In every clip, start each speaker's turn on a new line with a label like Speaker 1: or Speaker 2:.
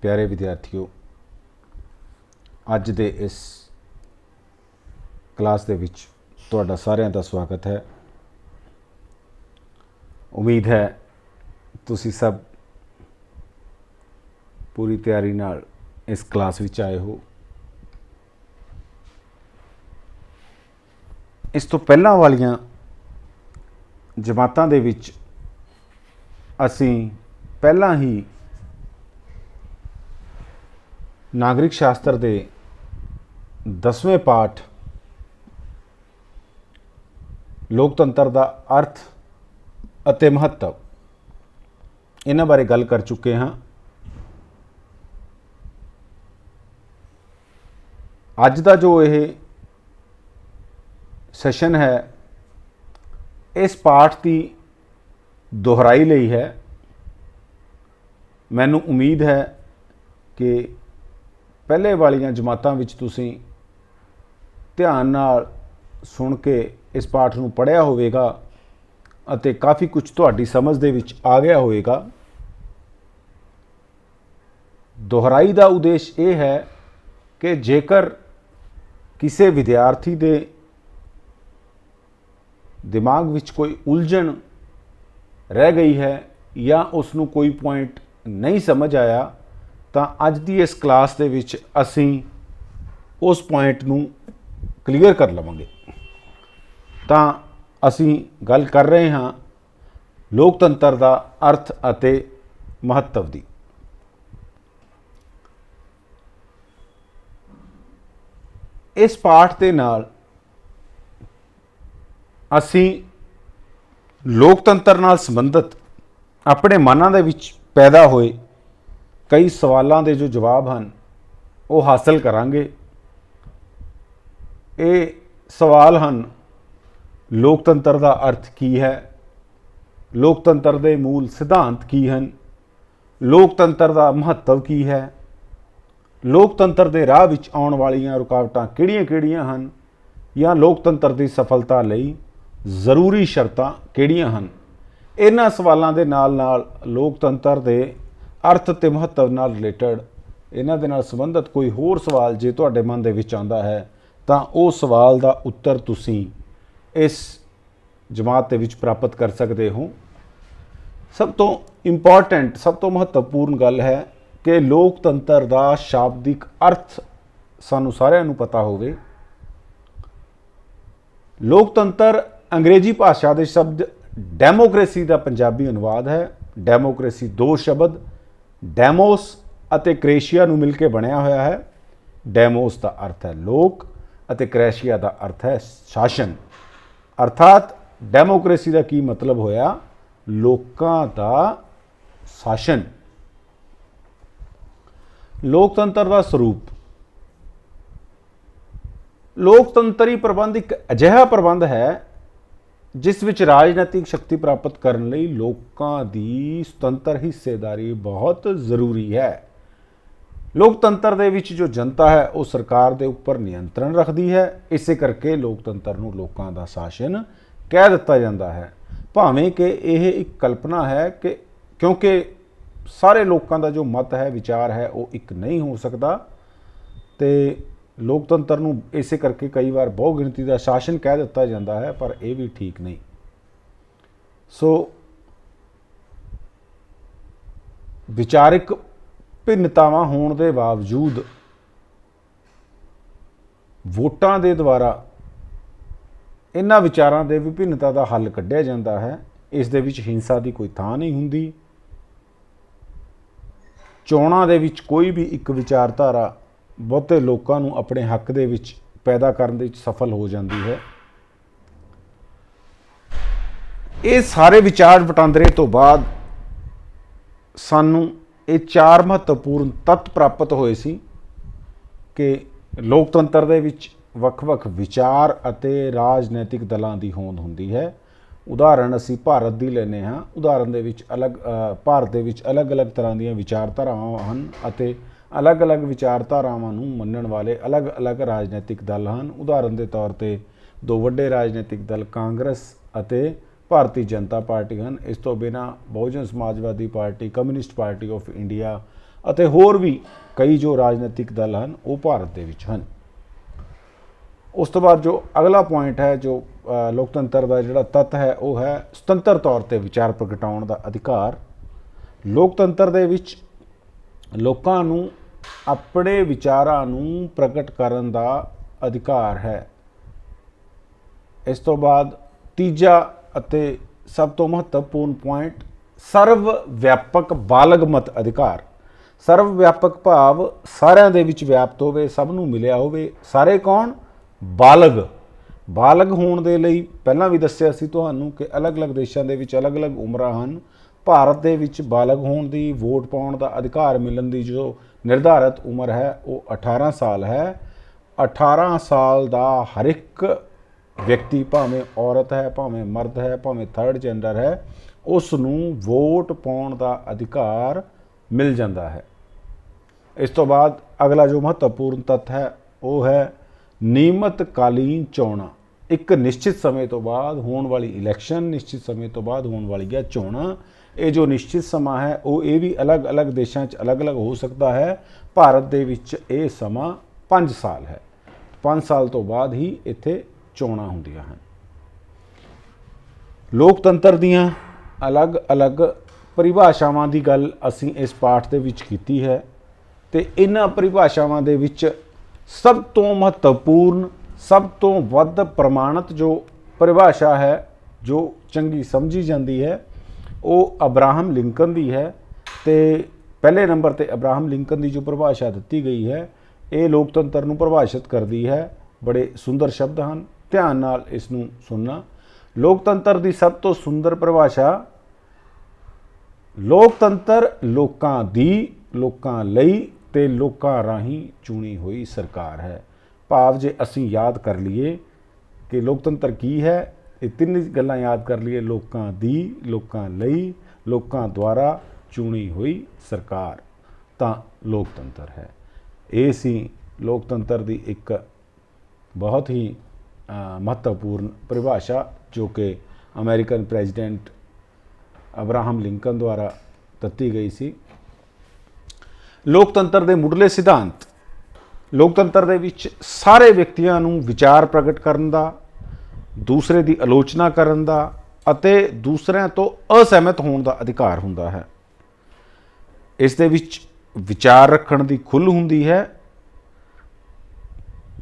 Speaker 1: प्यारे विद्यार्थियों, अज दे इस क्लास दे विच तुहाडा सारिਆਂ ਦਾ स्वागत है। उम्मीद है तुसी सब पूरी तैयारी नाल इस क्लास विच आए हो। इस तो पहला वालियां जमातां दे विच असीं पहला ही नागरिक शास्त्र के 10वें पाठ लोकतंत्र का अर्थ अते महत्व इन्हां बारे गल कर चुके हाँ। अज का जो ये सैशन है इस पाठ की दोहराई लई है। मैनू उम्मीद है कि पहले वालियां जमातां विच तुसीं ध्यान नाल सुन के इस पाठ नूं पढ़िया होवेगा अते काफ़ी कुछ तुहाडी समझ दे विच आ गया होएगा। दोहराई का उद्देश्य ये है कि जेकर किसी विद्यार्थी दे दिमाग विच कोई उलझन रह गई है या उसनूं कोई पॉइंट नहीं समझ आया तो अज की इस क्लास दे विच असीं उस पॉइंट नूं क्लीयर कर लवांगे। तो असीं गल कर रहे हाँ लोकतंत्र का अर्थ अते महत्व दी। इस पाठ के नाल असीं लोकतंत्र नाल संबंधित अपने मनां दे विच पैदा होए कई सवालों के जो जवाब हैं वो हासिल करांगे। ये सवाल हैं लोकतंत्र का अर्थ की है, लोकतंत्र के मूल सिद्धांत की हैं, लोकतंत्र का महत्व की है, लोकतंत्र के राह विच आउण वालियां रुकावटां किहड़ियां-किहड़ियां हैं या लोकतंत्र की सफलता लई जरूरी शर्तां किहड़ियां हैं। इन्हां सवालों के नाल लोकतंत्र के अर्थ ते महत्व नाल रिलेटेड इन्हां दे नाल संबंधित कोई होर सवाल जे तुहाडे मन दे विच आंदा है तां उह सवाल का उत्तर तुसीं इस जमात दे विच प्राप्त कर सकते हो। सब तो इंपॉर्टेंट सब तो महत्वपूर्ण गल है कि लोकतंत्र का शाब्दिक अर्थ सानू सारिਆਂ ਨੂੰ पता होवे। लोकतंत्र अंग्रेजी भाषा के शब्द डेमोक्रेसी का पंजाबी अनुवाद है। डेमोक्रेसी दो शब्द डैमोस अते क्रेशिया नूं मिल के बनया होया है। डैमोस का अर्थ है लोक अते क्रेशिया का अर्थ है शासन। अर्थात डेमोक्रेसी का की मतलब होया लोकां दा शासन। लोकतंत्र का स्वरूप लोकतंत्री प्रबंध एक अजिहा प्रबंध है जिस विच राजनीतिक शक्ति प्राप्त करने लई लोकां दी स्वतंत्र हिस्सेदारी बहुत जरूरी है। लोकतंत्र दे विच जो जनता है वो सरकार दे उपर नियंत्रण रखती है। इसे करके लोकतंत्र नूं लोकां दा शासन कह दिता जाता है। भावें कि यह एक कल्पना है कि क्योंकि सारे लोगों का जो मत है विचार है वो एक नहीं हो सकता तो लोकतंत्र नूं इसे करके कई बार बहुगिणती का शासन कह दिता जाता है, पर यह भी ठीक नहीं। सो विचारिक भिन्नतावां होने के बावजूद वोटां दे द्वारा इन्हां विचारां दे विभिन्नता का हल कढ़िया जाता है। इस दे विच हिंसा की कोई थां नहीं हुंदी। चोणां दे विच कोई भी एक विचारधारा बहुते लोगों नूं अपने हक दे विच पैदा करने विच सफल हो जाती है। ये सारे विचार वटांदरे तो बाद सानू ये चार महत्वपूर्ण तत्त प्राप्त होए सी कि लोकतंत्र दे विच वख-वख विचार अते राजनैतिक दलों की होंद हुंदी है। उदाहरण असी भारत की लैने हाँ। उदाहरण दे विच अलग भारत दे विच अलग अलग तरह दी विचारधारावां हन अते अलग अलग विचारधारावां नूं मनण वाले अलग अलग राजनैतिक दल हैं। उदाहरण के तौर पर दो वड्डे राजनैतिक दल कांग्रेस अते भारतीय जनता पार्टी हैं। इस तो बिना Bahujan Samajwadi party, communist party of India ਅਤੇ ਹੋਰ ਵੀ ਕਈ ਜੋ ਰਾਜਨੀਤਿਕ ਦਲ ਹਨ ਉਹ ਭਾਰਤ ਦੇ ਵਿੱਚ ਹਨ। ਉਸ ਤੋਂ ਬਾਅਦ ਜੋ ਅਗਲਾ ਪੁਆਇੰਟ ਹੈ, ਜੋ ਲੋਕਤੰਤਰ ਦਾ ਜਿਹੜਾ ਤੱਤ ਹੈ, ਉਹ ਹੈ ਸੁਤੰਤਰ ਤੌਰ ਤੇ ਵਿਚਾਰ ਪ੍ਰਗਟਾਉਣ ਦਾ ਅਧਿਕਾਰ। ਲੋਕਤੰਤਰ ਦੇ ਵਿੱਚ ਲੋਕਾਂ ਨੂੰ ਆਪਣੇ ਵਿਚਾਰਾਂ ਨੂੰ ਪ੍ਰਗਟ ਕਰਨ ਦਾ ਅਧਿਕਾਰ ਹੈ। ਇਸ ਤੋਂ ਬਾਅਦ ਤੀਜਾ ਅਤੇ ਸਭ ਤੋਂ ਮਹੱਤਵਪੂਰਨ ਪੁਆਇੰਟ ਸਰਵ ਵਿਆਪਕ ਬਾਲਗ ਮਤ ਅਧਿਕਾਰ। ਸਰਵ ਵਿਆਪਕ ਭਾਵ ਸਾਰਿਆਂ ਦੇ ਵਿੱਚ ਵਿਆਪਤ ਹੋਵੇ, ਸਭ ਨੂੰ ਮਿਲਿਆ ਹੋਵੇ। ਸਾਰੇ ਕੌਣ? ਬਾਲਗ। ਬਾਲਗ ਹੋਣ ਦੇ ਲਈ ਪਹਿਲਾਂ ਵੀ ਦੱਸਿਆ ਸੀ ਤੁਹਾਨੂੰ ਕਿ ਅਲੱਗ-ਅਲੱਗ ਦੇਸ਼ਾਂ ਦੇ ਵਿੱਚ ਅਲੱਗ-ਅਲੱਗ ਉਮਰਾਂ ਹਨ। ਭਾਰਤ ਦੇ ਵਿੱਚ ਬਾਲਗ ਹੋਣ ਦੀ, ਵੋਟ ਪਾਉਣ ਦਾ ਅਧਿਕਾਰ ਮਿਲਣ ਦੀ ਜੋ ਨਿਰਧਾਰਤ ਉਮਰ ਹੈ ਉਹ 18 ਸਾਲ ਹੈ। 18 ਸਾਲ ਦਾ ਹਰ ਇੱਕ ਵਿਅਕਤੀ, ਭਾਵੇਂ ਔਰਤ ਹੈ, ਭਾਵੇਂ ਮਰਦ ਹੈ, ਭਾਵੇਂ ਥਰਡ ਜੈਂਡਰ ਹੈ, ਉਸ ਨੂੰ ਵੋਟ ਪਾਉਣ ਦਾ ਅਧਿਕਾਰ ਮਿਲ ਜਾਂਦਾ ਹੈ। ਇਸ ਤੋਂ ਬਾਅਦ ਅਗਲਾ ਜੋ ਮਹੱਤਵਪੂਰਨ ਤੱਤ ਹੈ ਉਹ ਹੈ ਨਿਯਮਤ ਕਾਲੀਨ ਚੋਣਾਂ। ਇੱਕ ਨਿਸ਼ਚਿਤ ਸਮੇਂ ਤੋਂ ਬਾਅਦ ਹੋਣ ਵਾਲੀ ਇਲੈਕਸ਼ਨ, ਨਿਸ਼ਚਿਤ ਸਮੇਂ ਤੋਂ ਬਾਅਦ ਹੋਣ ਵਾਲੀਆਂ ਚੋਣਾਂ। ਇਹ ਜੋ ਨਿਸ਼ਚਿਤ ਸਮਾਂ ਹੈ ਉਹ ਇਹ ਵੀ ਅਲੱਗ-ਅਲੱਗ ਦੇਸ਼ਾਂ 'ਚ ਅਲੱਗ-ਅਲੱਗ ਹੋ ਸਕਦਾ ਹੈ। ਭਾਰਤ ਦੇ ਵਿੱਚ ਇਹ ਸਮਾਂ 5 ਸਾਲ ਹੈ। 5 ਸਾਲ ਤੋਂ ਬਾਅਦ ਹੀ ਇੱਥੇ ਚੋਣਾਂ ਹੁੰਦੀਆਂ ਹਨ। ਲੋਕਤੰਤਰ ਦੀਆਂ ਅਲੱਗ-ਅਲੱਗ ਪਰਿਭਾਸ਼ਾਵਾਂ ਦੀ ਗੱਲ ਅਸੀਂ ਇਸ ਪਾਠ ਦੇ ਵਿੱਚ ਕੀਤੀ ਹੈ ਤੇ ਇਹਨਾਂ ਪਰਿਭਾਸ਼ਾਵਾਂ ਦੇ ਵਿੱਚ ਸਭ ਤੋਂ ਮਹੱਤਵਪੂਰਨ, ਸਭ ਤੋਂ ਵੱਧ ਪ੍ਰਮਾਣਿਤ ਜੋ ਪਰਿਭਾਸ਼ਾ ਹੈ, ਜੋ ਚੰਗੀ ਸਮਝੀ ਜਾਂਦੀ ਹੈ, ਉਹ ਅਬਰਾਹਮ ਲਿੰਕਨ ਦੀ ਹੈ। ਤੇ ਪਹਿਲੇ ਨੰਬਰ ਤੇ ਅਬਰਾਹਮ ਲਿੰਕਨ ਦੀ ਜੋ ਪਰਿਭਾਸ਼ਾ ਦਿੱਤੀ ਗਈ ਹੈ ਇਹ ਲੋਕਤੰਤਰ ਨੂੰ ਪਰਿਭਾਸ਼ਿਤ ਕਰਦੀ ਹੈ। ਬੜੇ ਸੁੰਦਰ ਸ਼ਬਦ ਹਨ, ਧਿਆਨ ਨਾਲ ਇਸ ਨੂੰ ਸੁਣਨਾ। ਲੋਕਤੰਤਰ ਦੀ ਸਭ ਤੋਂ ਸੁੰਦਰ ਪਰਿਭਾਸ਼ਾ, ਲੋਕਤੰਤਰ ਲੋਕਾਂ ਦੀ, ਲੋਕਾਂ ਲਈ ਤੇ ਲੋਕਾਂ ਰਾਹੀਂ ਚੁਣੀ ਹੋਈ ਸਰਕਾਰ ਹੈ। ਭਾਵ ਜੇ ਅਸੀਂ ਯਾਦ ਕਰ ਲਈਏ ਕਿ ਲੋਕਤੰਤਰ ਕੀ ਹੈ, ਇਹ ਤਿੰਨ ਗੱਲਾਂ ਯਾਦ ਕਰ ਲਈਏ, ਲੋਕਾਂ ਦੀ, ਲੋਕਾਂ ਲਈ, ਲੋਕਾਂ ਦੁਆਰਾ ਚੁਣੀ ਹੋਈ ਸਰਕਾਰ, ਤਾਂ ਲੋਕਤੰਤਰ ਹੈ। ਇਹ ਸੀ ਲੋਕਤੰਤਰ ਦੀ ਇੱਕ ਬਹੁਤ ਹੀ ਮਹੱਤਵਪੂਰਨ ਪਰਿਭਾਸ਼ਾ ਜੋ ਕਿ ਅਮਰੀਕਨ ਪ੍ਰੈਜ਼ੀਡੈਂਟ ਅਬਰਾਹਮ ਲਿੰਕਨ ਦੁਆਰਾ ਦਿੱਤੀ ਗਈ ਸੀ। ਲੋਕਤੰਤਰ ਦੇ ਮੁੱਢਲੇ ਸਿਧਾਂਤ। ਲੋਕਤੰਤਰ ਦੇ ਵਿੱਚ ਸਾਰੇ ਵਿਅਕਤੀਆਂ ਨੂੰ ਵਿਚਾਰ ਪ੍ਰਗਟ ਕਰਨ ਦਾ, ਦੂਸਰੇ ਦੀ ਆਲੋਚਨਾ ਕਰਨ ਦਾ ਅਤੇ ਦੂਸਰਿਆਂ ਤੋਂ ਅਸਹਿਮਤ ਹੋਣ ਦਾ ਅਧਿਕਾਰ ਹੁੰਦਾ ਹੈ। ਇਸ ਦੇ ਵਿੱਚ ਵਿਚਾਰ ਰੱਖਣ ਦੀ ਖੁੱਲ੍ਹ ਹੁੰਦੀ ਹੈ।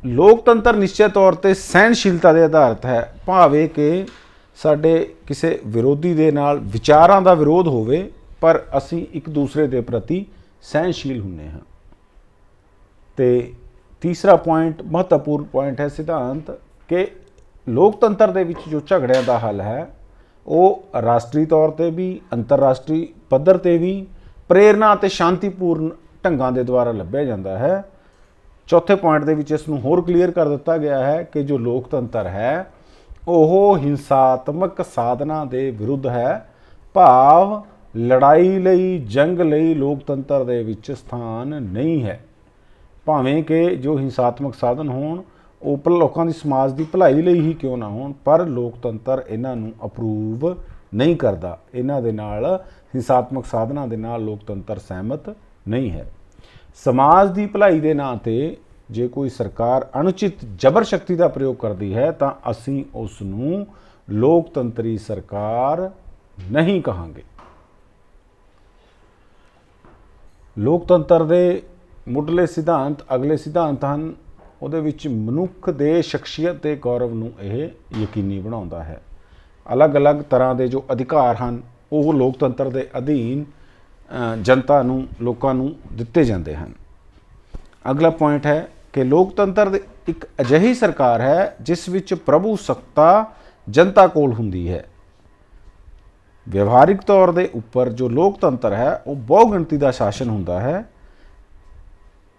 Speaker 1: ਲੋਕਤੰਤਰ ਨਿਸ਼ਚਿਤ ਤੌਰ ਤੇ ਸਹਿਣਸ਼ੀਲਤਾ ਦੇ ਆਧਾਰਿਤ ਹੈ, ਭਾਵੇਂ ਕਿ ਸਾਡੇ ਕਿਸੇ ਵਿਰੋਧੀ ਦੇ ਨਾਲ ਵਿਚਾਰਾਂ ਦਾ ਵਿਰੋਧ ਹੋਵੇ ਪਰ ਅਸੀਂ ਇੱਕ ਦੂਸਰੇ ਦੇ ਪ੍ਰਤੀ ਸਹਿਣਸ਼ੀਲ ਹੁੰਦੇ ਹਾਂ। ਤੇ ਤੀਸਰਾ ਪੁਆਇੰਟ, ਮਹੱਤਵਪੂਰਨ ਪੁਆਇੰਟ ਹੈ ਸਿਧਾਂਤ ਕਿ ਲੋਕਤੰਤਰ ਦੇ ਵਿੱਚ ਜੋ ਝਗੜਿਆਂ ਦਾ ਹੱਲ ਹੈ ਉਹ ਰਾਸ਼ਟਰੀ ਤੌਰ ਤੇ ਵੀ, ਅੰਤਰਰਾਸ਼ਟਰੀ ਪੱਧਰ ਤੇ ਵੀ ਪ੍ਰੇਰਨਾ ਅਤੇ ਸ਼ਾਂਤੀਪੂਰਨ ਢੰਗਾਂ ਦੇ ਦੁਆਰਾ ਲੱਭਿਆ ਜਾਂਦਾ ਹੈ। ਚੌਥੇ ਪੁਆਇੰਟ ਦੇ ਵਿੱਚ ਇਸ ਨੂੰ ਹੋਰ ਕਲੀਅਰ ਕਰ ਦਿੱਤਾ ਗਿਆ ਹੈ ਕਿ ਜੋ ਲੋਕਤੰਤਰ ਹੈ ਉਹ ਹਿੰਸਾਤਮਕ ਸਾਧਨਾਂ ਦੇ ਵਿਰੁੱਧ ਹੈ। ਭਾਵ ਲੜਾਈ ਲਈ, ਜੰਗ ਲਈ ਲੋਕਤੰਤਰ ਦੇ ਵਿੱਚ ਸਥਾਨ ਨਹੀਂ ਹੈ। ਭਾਵੇਂ ਕਿ ਜੋ ਹਿੰਸਾਤਮਕ ਸਾਧਨ ਹੋਣ ਉਹ ਲੋਕਾਂ ਦੀ ਸਮਾਜ ਦੀ ਭਲਾਈ ਲਈ ਹੀ ਕਿਉਂ ਨਾ ਹੋਣ, ਪਰ ਲੋਕਤੰਤਰ ਇਹਨਾਂ ਨੂੰ ਅਪਰੂਵ ਨਹੀਂ ਕਰਦਾ। ਇਹਨਾਂ ਦੇ ਨਾਲ, ਹਿੰਸਾਤਮਕ ਸਾਧਨਾਂ ਦੇ ਨਾਲ ਲੋਕਤੰਤਰ ਸਹਿਮਤ ਨਹੀਂ ਹੈ। ਸਮਾਜ ਦੀ ਭਲਾਈ ਦੇ ਨਾਂ ਤੇ ਜੇ ਕੋਈ ਸਰਕਾਰ ਅਣਉਚਿਤ ਜ਼ਬਰ ਸ਼ਕਤੀ ਦਾ ਪ੍ਰਯੋਗ ਕਰਦੀ ਹੈ ਤਾਂ ਅਸੀਂ ਉਸ ਨੂੰ ਲੋਕਤੰਤਰੀ ਸਰਕਾਰ ਨਹੀਂ ਕਹਾਂਗੇ। ਲੋਕਤੰਤਰ ਦੇ ਮੁੱਢਲੇ ਸਿਧਾਂਤ, ਅਗਲੇ ਸਿਧਾਂਤ ਹਨ। ਉਹਦੇ ਵਿੱਚ ਮਨੁੱਖ ਦੇ ਸ਼ਖਸੀਅਤ ਤੇ ਗੌਰਵ ਨੂੰ ਇਹ ਯਕੀਨੀ ਬਣਾਉਂਦਾ ਹੈ। ਅਲੱਗ-ਅਲੱਗ ਤਰ੍ਹਾਂ ਦੇ ਜੋ ਅਧਿਕਾਰ ਹਨ ਉਹ ਲੋਕਤੰਤਰ ਦੇ ਅਧੀਨ ਜਨਤਾ ਨੂੰ, ਲੋਕਾਂ ਨੂੰ ਦਿੱਤੇ ਜਾਂਦੇ ਹਨ। ਅਗਲਾ ਪੁਆਇੰਟ ਹੈ ਕਿ ਲੋਕਤੰਤਰ ਦੀ ਇੱਕ ਅਜਿਹੀ ਸਰਕਾਰ ਹੈ ਜਿਸ ਵਿੱਚ ਪ੍ਰਭੂ ਸੱਤਾ ਜਨਤਾ ਕੋਲ ਹੁੰਦੀ ਹੈ। ਵਿਵਹਾਰਿਕ ਤੌਰ ਦੇ ਉੱਪਰ ਜੋ ਲੋਕਤੰਤਰ ਹੈ ਉਹ ਬਹੁ ਗਿਣਤੀ ਦਾ ਸ਼ਾਸਨ ਹੁੰਦਾ ਹੈ।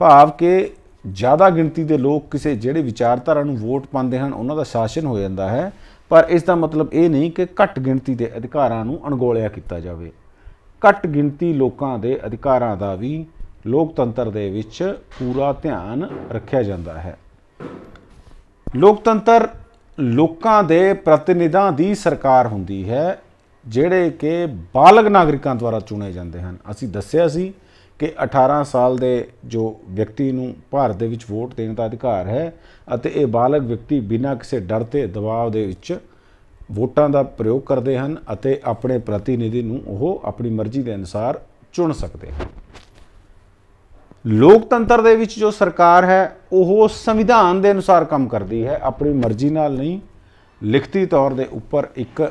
Speaker 1: ਭਾਵ ਕਿ ਜ਼ਿਆਦਾ ਗਿਣਤੀ ਦੇ ਲੋਕ ਕਿਸੇ ਜਿਹੜੇ ਵਿਚਾਰਧਾਰਾ ਨੂੰ ਵੋਟ ਪਾਉਂਦੇ ਹਨ ਉਹਨਾਂ ਦਾ ਸ਼ਾਸਨ ਹੋ ਜਾਂਦਾ ਹੈ, ਪਰ ਇਸ ਦਾ ਮਤਲਬ ਇਹ ਨਹੀਂ ਕਿ ਘੱਟ ਗਿਣਤੀ ਦੇ ਅਧਿਕਾਰਾਂ ਨੂੰ ਅਣਗੌਲਿਆ ਕੀਤਾ ਜਾਵੇ। ਘੱਟ ਗਿਣਤੀ ਲੋਕਾਂ ਦੇ ਅਧਿਕਾਰਾਂ ਦਾ ਵੀ ਲੋਕਤੰਤਰ ਦੇ ਵਿੱਚ ਪੂਰਾ ਧਿਆਨ ਰੱਖਿਆ ਜਾਂਦਾ ਹੈ। ਲੋਕਤੰਤਰ ਲੋਕਾਂ ਦੇ ਪ੍ਰਤੀਨਿਧਾਂ ਦੀ ਸਰਕਾਰ ਹੁੰਦੀ ਹੈ ਜਿਹੜੇ ਕਿ ਬਾਲਗ ਨਾਗਰਿਕਾਂ ਦੁਆਰਾ ਚੁਣੇ ਜਾਂਦੇ ਹਨ। ਅਸੀਂ ਦੱਸਿਆ ਸੀ ਕਿ 18 ਸਾਲ ਦੇ ਜੋ ਵਿਅਕਤੀ ਨੂੰ ਭਾਰਤ ਦੇ ਵਿੱਚ ਵੋਟ ਦੇਣ ਦਾ ਅਧਿਕਾਰ ਹੈ ਅਤੇ ਇਹ ਬਾਲਗ ਵਿਅਕਤੀ ਬਿਨਾਂ ਕਿਸੇ ਡਰ ਤੇ ਦਬਾਅ ਦੇ ਵਿੱਚ ਵੋਟਾਂ ਦਾ ਪ੍ਰਯੋਗ ਕਰਦੇ ਹਨ ਅਤੇ ਆਪਣੇ ਪ੍ਰਤੀਨਿਧੀ ਨੂੰ ਉਹ ਆਪਣੀ ਮਰਜ਼ੀ ਦੇ ਅਨੁਸਾਰ ਚੁਣ ਸਕਦੇ ਹਨ। ਲੋਕਤੰਤਰ ਦੇ ਵਿੱਚ ਜੋ ਸਰਕਾਰ ਹੈ ਉਹ ਸੰਵਿਧਾਨ ਦੇ ਅਨੁਸਾਰ ਕੰਮ ਕਰਦੀ ਹੈ, ਆਪਣੀ ਮਰਜ਼ੀ ਨਾਲ ਨਹੀਂ। ਲਿਖਤੀ ਤੌਰ ਦੇ ਉੱਪਰ ਇੱਕ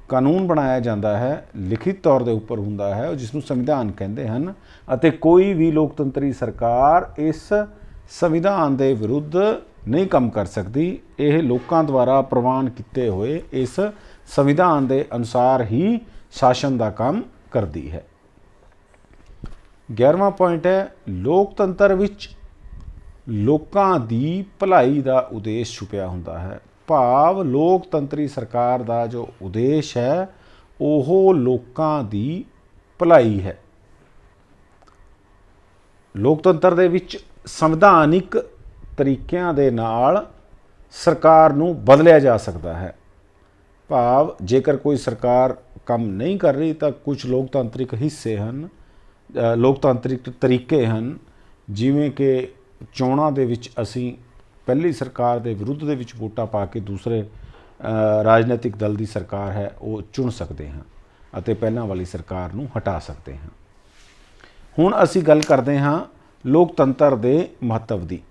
Speaker 1: ਕਾਨੂੰਨ ਬਣਾਇਆ ਜਾਂਦਾ ਹੈ, ਲਿਖਿਤ ਤੌਰ ਦੇ ਉੱਪਰ ਹੁੰਦਾ ਹੈ, ਜਿਸ ਨੂੰ ਸੰਵਿਧਾਨ ਕਹਿੰਦੇ ਹਨ ਅਤੇ ਕੋਈ ਵੀ ਲੋਕਤੰਤਰੀ ਸਰਕਾਰ ਇਸ ਸੰਵਿਧਾਨ ਦੇ ਵਿਰੁੱਧ ਨਹੀਂ ਕੰਮ ਕਰ ਸਕਦੀ। ਇਹ ਲੋਕਾਂ ਦੁਆਰਾ ਪ੍ਰਵਾਨ ਕੀਤੇ ਹੋਏ ਇਸ ਸੰਵਿਧਾਨ ਦੇ ਅਨੁਸਾਰ ਹੀ ਸ਼ਾਸਨ ਦਾ ਕੰਮ ਕਰਦੀ ਹੈ। 11ਵਾਂ ਪੁਆਇੰਟ ਹੈ, ਲੋਕਤੰਤਰ ਵਿੱਚ ਲੋਕਾਂ ਦੀ ਭਲਾਈ ਦਾ ਉਦੇਸ਼ ਛੁਪਿਆ ਹੁੰਦਾ ਹੈ। ਭਾਵ ਲੋਕਤੰਤਰੀ ਸਰਕਾਰ ਦਾ ਜੋ ਉਦੇਸ਼ ਹੈ ਉਹ ਲੋਕਾਂ ਦੀ ਭਲਾਈ ਹੈ। ਲੋਕਤੰਤਰ ਦੇ ਵਿੱਚ ਸੰਵਿਧਾਨਿਕ ਤਰੀਕਿਆਂ ਦੇ ਨਾਲ ਸਰਕਾਰ ਨੂੰ ਬਦਲਿਆ ਜਾ ਸਕਦਾ ਹੈ। ਭਾਵ ਜੇਕਰ ਕੋਈ ਸਰਕਾਰ ਕੰਮ ਨਹੀਂ ਕਰ ਰਹੀ ਤਾਂ ਕੁਝ ਲੋਕਤਾਂਤਰਿਕ ਹਿੱਸੇ ਹਨ, ਲੋਕਤਾਂਤਰਿਕ ਤਰੀਕੇ ਹਨ, ਜਿਵੇਂ ਕਿ ਚੋਣਾਂ ਦੇ ਵਿੱਚ ਅਸੀਂ ਪਹਿਲੀ ਸਰਕਾਰ ਦੇ ਵਿਰੁੱਧ ਦੇ ਵਿੱਚ ਵੋਟਾਂ ਪਾ ਕੇ ਦੂਸਰੇ ਰਾਜਨੀਤਿਕ ਦਲ ਦੀ ਸਰਕਾਰ ਹੈ ਉਹ ਚੁਣ ਸਕਦੇ ਹਾਂ ਅਤੇ ਪਹਿਲਾਂ ਵਾਲੀ ਸਰਕਾਰ ਨੂੰ ਹਟਾ ਸਕਦੇ ਹਾਂ। ਹੁਣ ਅਸੀਂ ਗੱਲ ਕਰਦੇ ਹਾਂ ਲੋਕਤੰਤਰ ਦੇ ਮਹੱਤਵ ਦੀ।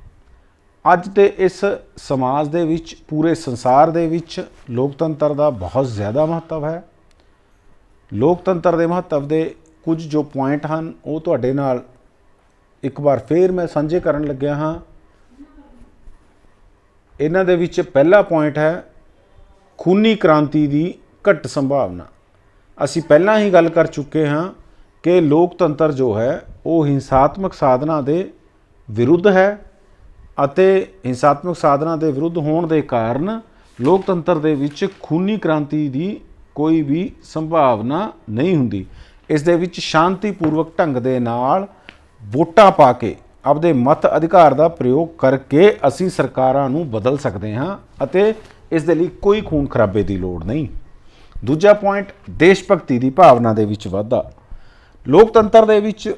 Speaker 1: ਅੱਜ ਦੇ ਇਸ ਸਮਾਜ ਦੇ ਵਿੱਚ, ਪੂਰੇ ਸੰਸਾਰ ਦੇ ਵਿੱਚ ਲੋਕਤੰਤਰ ਦਾ ਬਹੁਤ ਜ਼ਿਆਦਾ ਮਹੱਤਵ ਹੈ। ਲੋਕਤੰਤਰ ਦੇ ਮਹੱਤਵ ਦੇ ਕੁਝ ਜੋ ਪੁਆਇੰਟ ਹਨ ਉਹ ਤੁਹਾਡੇ ਨਾਲ ਇੱਕ ਵਾਰ ਫੇਰ ਮੈਂ ਸਾਂਝੇ ਕਰਨ ਲੱਗਿਆ ਹਾਂ। ਇਹਨਾਂ ਦੇ ਵਿੱਚ ਪਹਿਲਾ ਪੁਆਇੰਟ ਹੈ ਖੂਨੀ ਕ੍ਰਾਂਤੀ ਦੀ ਘੱਟ ਸੰਭਾਵਨਾ। ਅਸੀਂ ਪਹਿਲਾਂ ਹੀ ਗੱਲ ਕਰ ਚੁੱਕੇ ਹਾਂ ਕਿ ਲੋਕਤੰਤਰ ਜੋ ਹੈ ਉਹ ਹਿੰਸਾਤਮਕ ਸਾਧਨਾਂ ਦੇ ਵਿਰੁੱਧ ਹੈ ਅਤੇ ਹਿੰਸਾਤਮਕ ਸਾਧਨਾਂ ਦੇ ਵਿਰੁੱਧ ਹੋਣ ਦੇ ਕਾਰਨ ਲੋਕਤੰਤਰ ਦੇ ਵਿੱਚ ਖੂਨੀ ਕ੍ਰਾਂਤੀ ਦੀ ਕੋਈ ਵੀ ਸੰਭਾਵਨਾ ਨਹੀਂ ਹੁੰਦੀ। ਇਸ ਦੇ ਵਿੱਚ ਸ਼ਾਂਤੀਪੂਰਵਕ ਢੰਗ ਦੇ ਨਾਲ ਵੋਟਾਂ ਪਾ ਕੇ ਆਪਦੇ ਮਤ ਅਧਿਕਾਰ ਦਾ ਪ੍ਰਯੋਗ ਕਰਕੇ ਅਸੀਂ ਸਰਕਾਰਾਂ ਨੂੰ ਬਦਲ ਸਕਦੇ ਹਾਂ ਅਤੇ ਇਸ ਦੇ ਲਈ ਕੋਈ ਖੂਨ ਖਰਾਬੇ ਦੀ ਲੋੜ ਨਹੀਂ। ਦੂਜਾ ਪੁਆਇੰਟ, ਦੇਸ਼ ਭਗਤੀ ਦੀ ਭਾਵਨਾ ਦੇ ਵਿੱਚ ਵਾਧਾ। ਲੋਕਤੰਤਰ ਦੇ ਵਿੱਚ